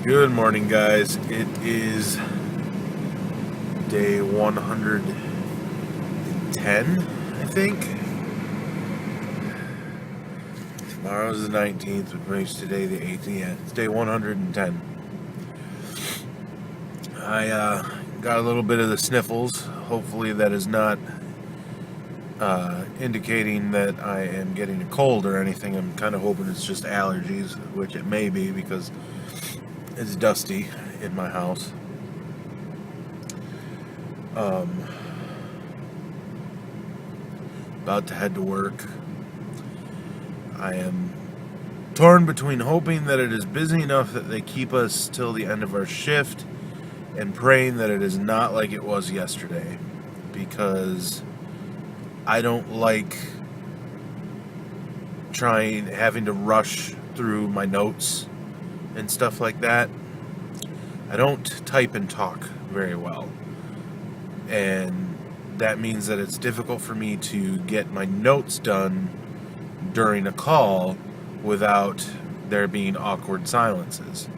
Good morning, guys. It is day 110, I think. Tomorrow's the 19th, which makes today the 18th. Yeah, it's day 110. I got a little bit of the sniffles. Hopefully that is not indicating that I am getting a cold or anything. I'm kind of hoping it's just allergies, which it may be because it's dusty in my house. About to head to work. I am torn between hoping that it is busy enough that they keep us till the end of our shift and praying that it is not like it was yesterday, because I don't like having to rush through my notes and stuff like that. I don't type and talk very well, and that means that it's difficult for me to get my notes done during a call without there being awkward silences.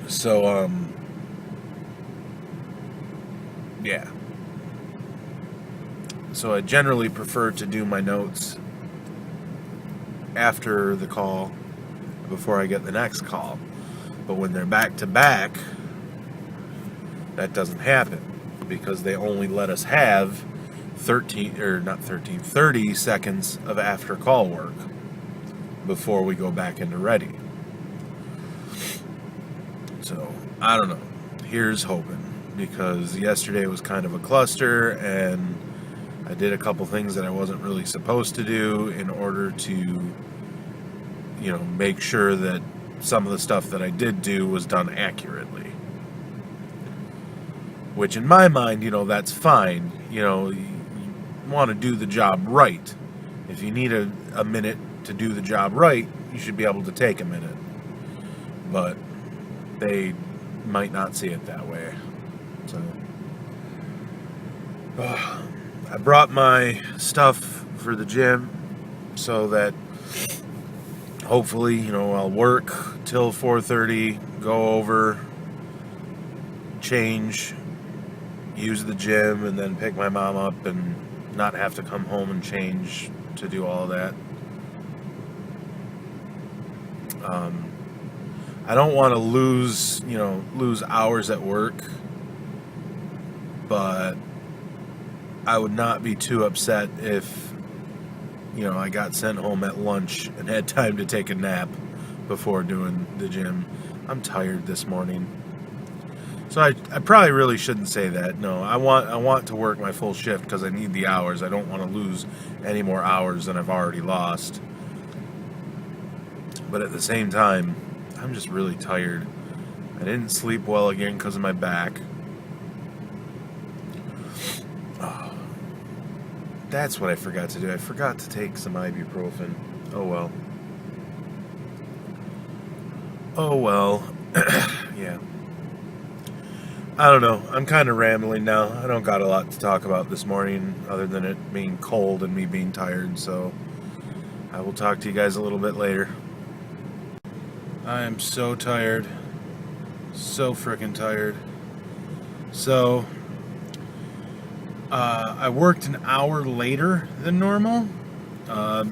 So, yeah. So I generally prefer to do my notes after the call, before I get the next call. But when they're back to back, that doesn't happen, because they only let us have 30 seconds of after call work before we go back into ready. So, I don't know. Here's hoping, because yesterday was kind of a cluster, and I did a couple things that I wasn't really supposed to do in order to, make sure that some of the stuff that I did do was done accurately. Which in my mind, that's fine. You want to do the job right. If you need a minute to do the job right, you should be able to take a minute. But they might not see it that way. So I brought my stuff for the gym so that hopefully, I'll work till 4:30, go over, change, use the gym, and then pick my mom up and not have to come home and change to do all of that. I don't want to lose hours at work, but I would not be too upset if, I got sent home at lunch and had time to take a nap before doing the gym. I'm tired this morning. So I probably really shouldn't say that. No, I want to work my full shift because I need the hours. I don't want to lose any more hours than I've already lost. But at the same time, I'm just really tired. I didn't sleep well again because of my back. Oh, that's what I forgot to do. I forgot to take some ibuprofen. Oh well. Yeah. I don't know. I'm kind of rambling now. I don't got a lot to talk about this morning other than it being cold and me being tired. So I will talk to you guys a little bit later. I am so tired. So freaking tired. So I worked an hour later than normal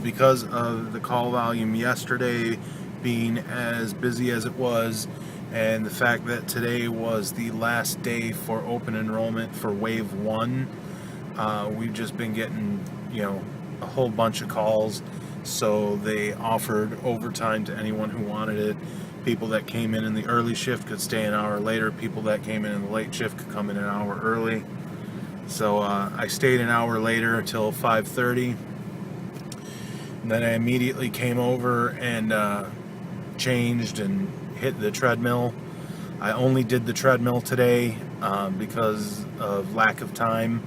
because of the call volume yesterday being as busy as it was, and the fact that today was the last day for open enrollment for Wave 1. We've just been getting, a whole bunch of calls, so they offered overtime to anyone who wanted it. People that came in the early shift could stay an hour later. People that came in the late shift could come in an hour early. So I stayed an hour later until 5:30. And then I immediately came over and changed and hit the treadmill. I only did the treadmill today because of lack of time.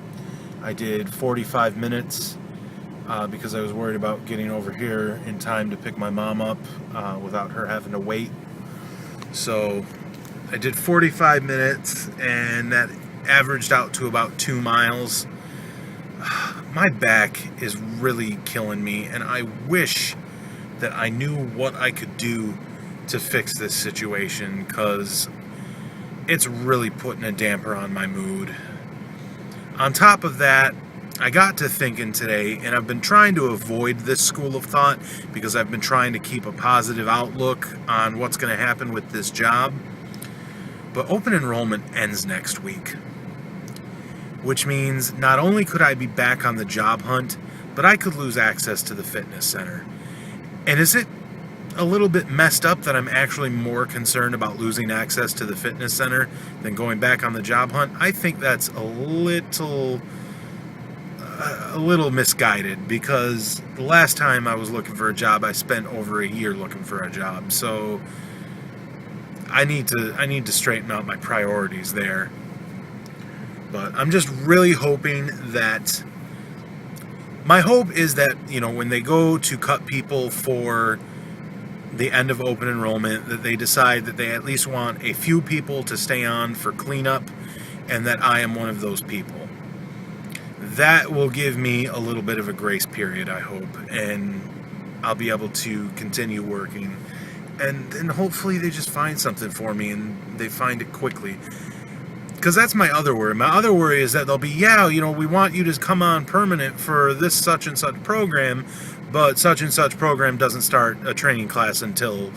I did 45 minutes because I was worried about getting over here in time to pick my mom up without her having to wait. So I did 45 minutes, and that averaged out to about 2 miles. My back is really killing me, and I wish that I knew what I could do to fix this situation, because it's really putting a damper on my mood. On top of that, I got to thinking today, and I've been trying to avoid this school of thought because I've been trying to keep a positive outlook on what's going to happen with this job. But open enrollment ends next week, which means not only could I be back on the job hunt, but I could lose access to the fitness center. And is it a little bit messed up that I'm actually more concerned about losing access to the fitness center than going back on the job hunt? I think that's a little misguided, because the last time I was looking for a job, I spent over a year looking for a job. So I need to straighten out my priorities there. But I'm just really hoping that, my hope is that, when they go to cut people for the end of open enrollment, that they decide that they at least want a few people to stay on for cleanup, and that I am one of those people. That will give me a little bit of a grace period, I hope, and I'll be able to continue working, and hopefully they just find something for me, and they find it quickly. Because that's my other worry. My other worry is that they'll be, we want you to come on permanent for this such and such program, but such and such program doesn't start a training class until,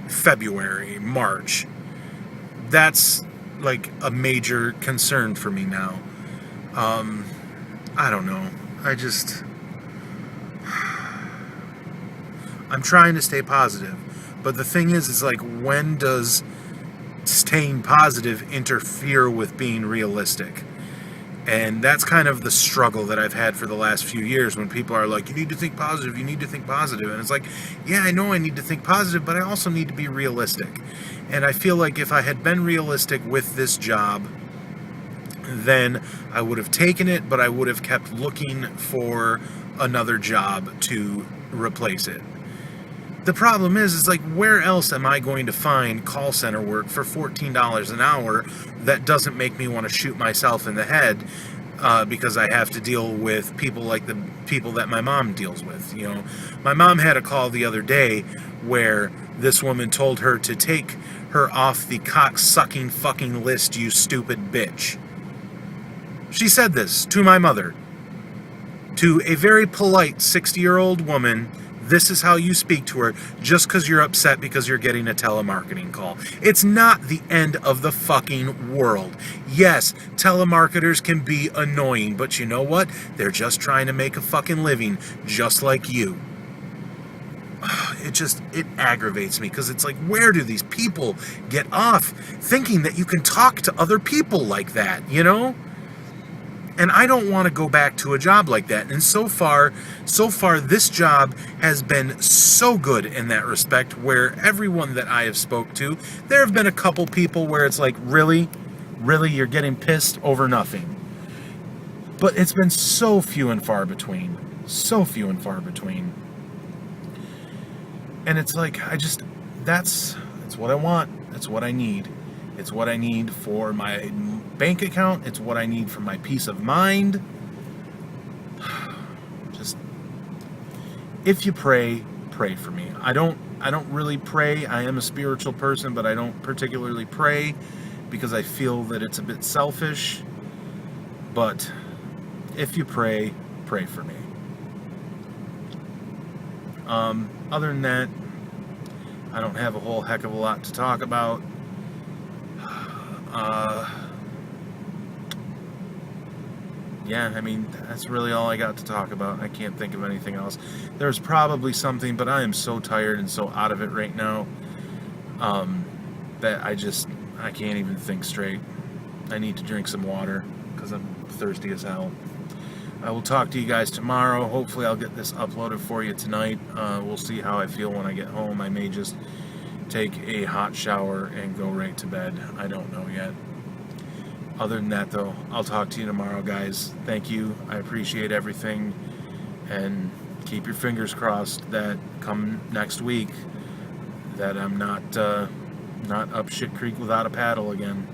February, March. That's like a major concern for me now. I don't know. I'm trying to stay positive. But the thing is like, when does staying positive interfere with being realistic? And that's kind of the struggle that I've had for the last few years, when people are like, you need to think positive, you need to think positive. And it's like, yeah, I know I need to think positive, but I also need to be realistic. And I feel like if I had been realistic with this job, then I would have taken it, but I would have kept looking for another job to replace it. The problem is like, where else am I going to find call center work for $14 an hour that doesn't make me want to shoot myself in the head, because I have to deal with people like the people that my mom deals with. My mom had a call the other day where this woman told her to take her off the cock-sucking fucking list, you stupid bitch. She said this to my mother, to a very polite 60-year-old woman. This is how you speak to her, just because you're upset because you're getting a telemarketing call. It's not the end of the fucking world. Yes, telemarketers can be annoying, but you know what? They're just trying to make a fucking living, just like you. It aggravates me, because it's like, where do these people get off thinking that you can talk to other people like that, And I don't want to go back to a job like that. And so far, this job has been so good in that respect, where everyone that I have spoke to, there have been a couple people where it's like, really, you're getting pissed over nothing. But it's been so few and far between. And it's like, that's what I want. That's what I need. It's what I need for my bank account. It's what I need for my peace of mind. Just, if you pray for me. I don't really pray. I am a spiritual person, but I don't particularly pray because I feel that it's a bit selfish. But if you pray for me. Other than that, I don't have a whole heck of a lot to talk about. That's really all I got to talk about. I can't think of anything else. There's probably something, but I am so tired and so out of it right now, that I can't even think straight. I need to drink some water because I'm thirsty as hell. I will talk to you guys tomorrow. Hopefully I'll get this uploaded for you tonight. We'll see how I feel when I get home. I may just take a hot shower and go right to bed. I don't know yet. Other than that, though, I'll talk to you tomorrow, guys. Thank you. I appreciate everything. And keep your fingers crossed that come next week that I'm not up shit creek without a paddle again.